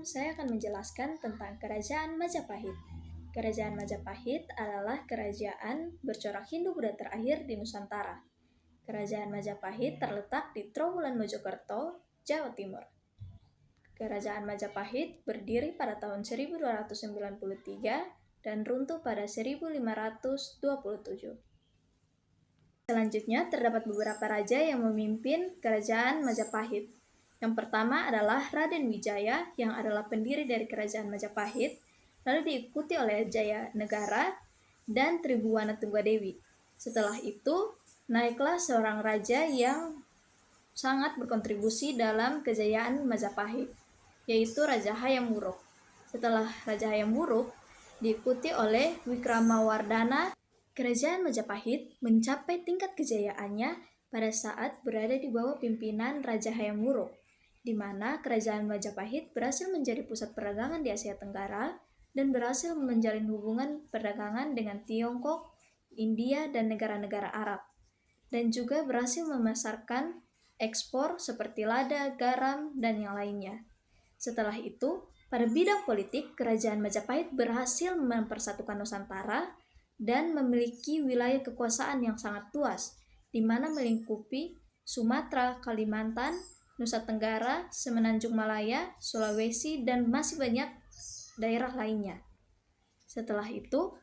saya akan menjelaskan tentang Kerajaan Majapahit. Kerajaan Majapahit adalah kerajaan bercorak Hindu-Buddha terakhir di Nusantara. Kerajaan Majapahit terletak di Trowulan Mojokerto, Jawa Timur. Kerajaan Majapahit berdiri pada tahun 1293 dan runtuh pada 1527. Selanjutnya terdapat beberapa raja yang memimpin Kerajaan Majapahit. Yang pertama adalah Raden Wijaya yang adalah pendiri dari Kerajaan Majapahit, lalu diikuti oleh Jaya Negara dan Tribhuwana Tunggadewi. Setelah itu, naiklah seorang raja yang sangat berkontribusi dalam kejayaan Majapahit, yaitu Raja Hayam Wuruk. Setelah Raja Hayam Wuruk, diikuti oleh Wikramawardhana. Kerajaan Majapahit mencapai tingkat kejayaannya pada saat berada di bawah pimpinan Raja Hayam Wuruk, di mana Kerajaan Majapahit berhasil menjadi pusat perdagangan di Asia Tenggara dan berhasil menjalin hubungan perdagangan dengan Tiongkok, India, dan negara-negara Arab, dan juga berhasil memasarkan ekspor seperti lada, garam, dan yang lainnya. Setelah itu, pada bidang politik, Kerajaan Majapahit berhasil mempersatukan Nusantara dan memiliki wilayah kekuasaan yang sangat luas, di mana melingkupi Sumatera, Kalimantan, Nusa Tenggara, Semenanjung Malaya, Sulawesi, dan masih banyak daerah lainnya. Setelah itu,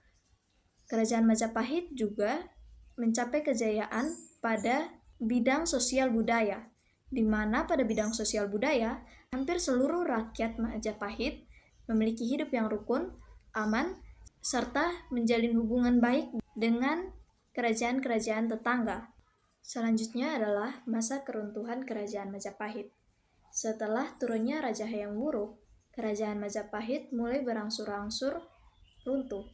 Kerajaan Majapahit juga mencapai kejayaan pada bidang sosial budaya, di mana pada bidang sosial budaya, hampir seluruh rakyat Majapahit memiliki hidup yang rukun, aman, serta menjalin hubungan baik dengan kerajaan-kerajaan tetangga. Selanjutnya adalah masa keruntuhan Kerajaan Majapahit. Setelah turunnya Raja Hayam Wuruk, Kerajaan Majapahit mulai berangsur-angsur runtuh,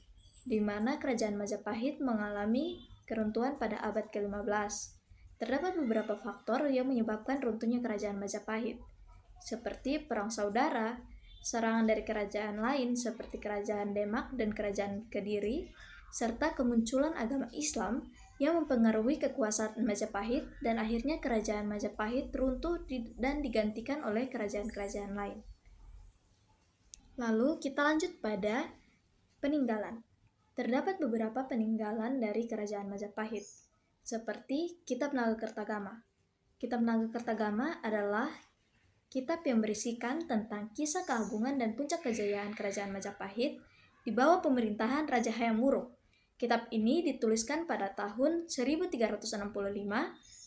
di mana Kerajaan Majapahit mengalami keruntuhan pada abad ke-15. Terdapat beberapa faktor yang menyebabkan runtuhnya Kerajaan Majapahit, seperti perang saudara, serangan dari kerajaan lain seperti Kerajaan Demak dan Kerajaan Kediri, serta kemunculan agama Islam yang mempengaruhi kekuasaan Majapahit, dan akhirnya Kerajaan Majapahit runtuh dan digantikan oleh kerajaan-kerajaan lain. Lalu kita lanjut pada peninggalan. Terdapat beberapa peninggalan dari Kerajaan Majapahit, seperti Kitab Nagakertagama. Kitab Nagakertagama adalah kitab yang berisikan tentang kisah keagungan dan puncak kejayaan Kerajaan Majapahit di bawah pemerintahan Raja Hayam Wuruk. Kitab ini dituliskan pada tahun 1365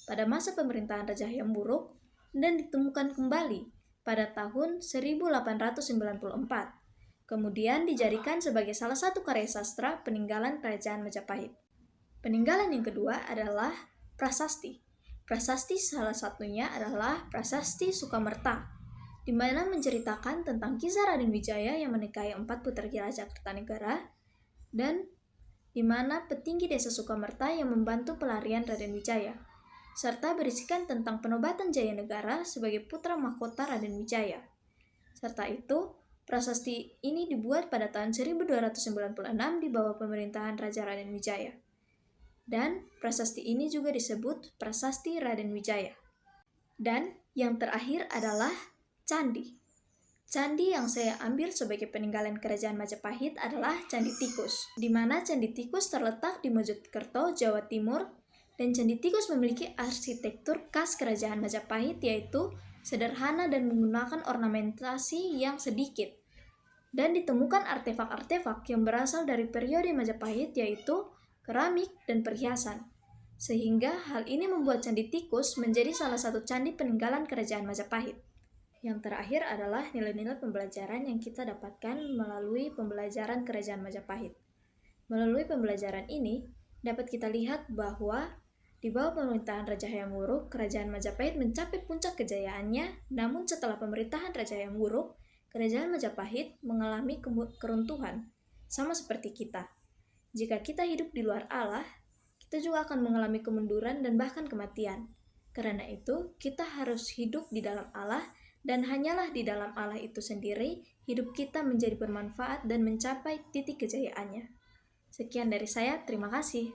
pada masa pemerintahan Raja Hayam Wuruk dan ditemukan kembali pada tahun 1894. Kemudian dijadikan sebagai salah satu karya sastra peninggalan Kerajaan Majapahit. Peninggalan yang kedua adalah prasasti. Prasasti salah satunya adalah Prasasti Sukamerta, di mana menceritakan tentang kisah Raden Wijaya yang menikahi 4 putri Raja Kertanegara, dan di mana petinggi desa Sukamerta yang membantu pelarian Raden Wijaya, serta berisikan tentang penobatan Jaya Negara sebagai putra mahkota Raden Wijaya. Serta itu, prasasti ini dibuat pada tahun 1296 di bawah pemerintahan Raja Raden Wijaya. Dan prasasti ini juga disebut Prasasti Raden Wijaya. Dan yang terakhir adalah Candi. Candi yang saya ambil sebagai peninggalan Kerajaan Majapahit adalah Candi Tikus, di mana Candi Tikus terletak di Mojokerto, Jawa Timur, dan Candi Tikus memiliki arsitektur khas Kerajaan Majapahit, yaitu sederhana dan menggunakan ornamentasi yang sedikit. Dan ditemukan artefak-artefak yang berasal dari periode Majapahit, yaitu keramik dan perhiasan. Sehingga hal ini membuat Candi Tikus menjadi salah satu candi peninggalan Kerajaan Majapahit. Yang terakhir adalah nilai-nilai pembelajaran yang kita dapatkan melalui pembelajaran Kerajaan Majapahit. Melalui pembelajaran ini, dapat kita lihat bahwa di bawah pemerintahan Raja Hayam Wuruk, Kerajaan Majapahit mencapai puncak kejayaannya, namun setelah pemerintahan Raja Hayam Wuruk, Kerajaan Majapahit mengalami keruntuhan, sama seperti kita. Jika kita hidup di luar Allah, kita juga akan mengalami kemunduran dan bahkan kematian. Karena itu, kita harus hidup di dalam Allah, dan hanyalah di dalam Allah itu sendiri, hidup kita menjadi bermanfaat dan mencapai titik kejayaannya. Sekian dari saya, terima kasih.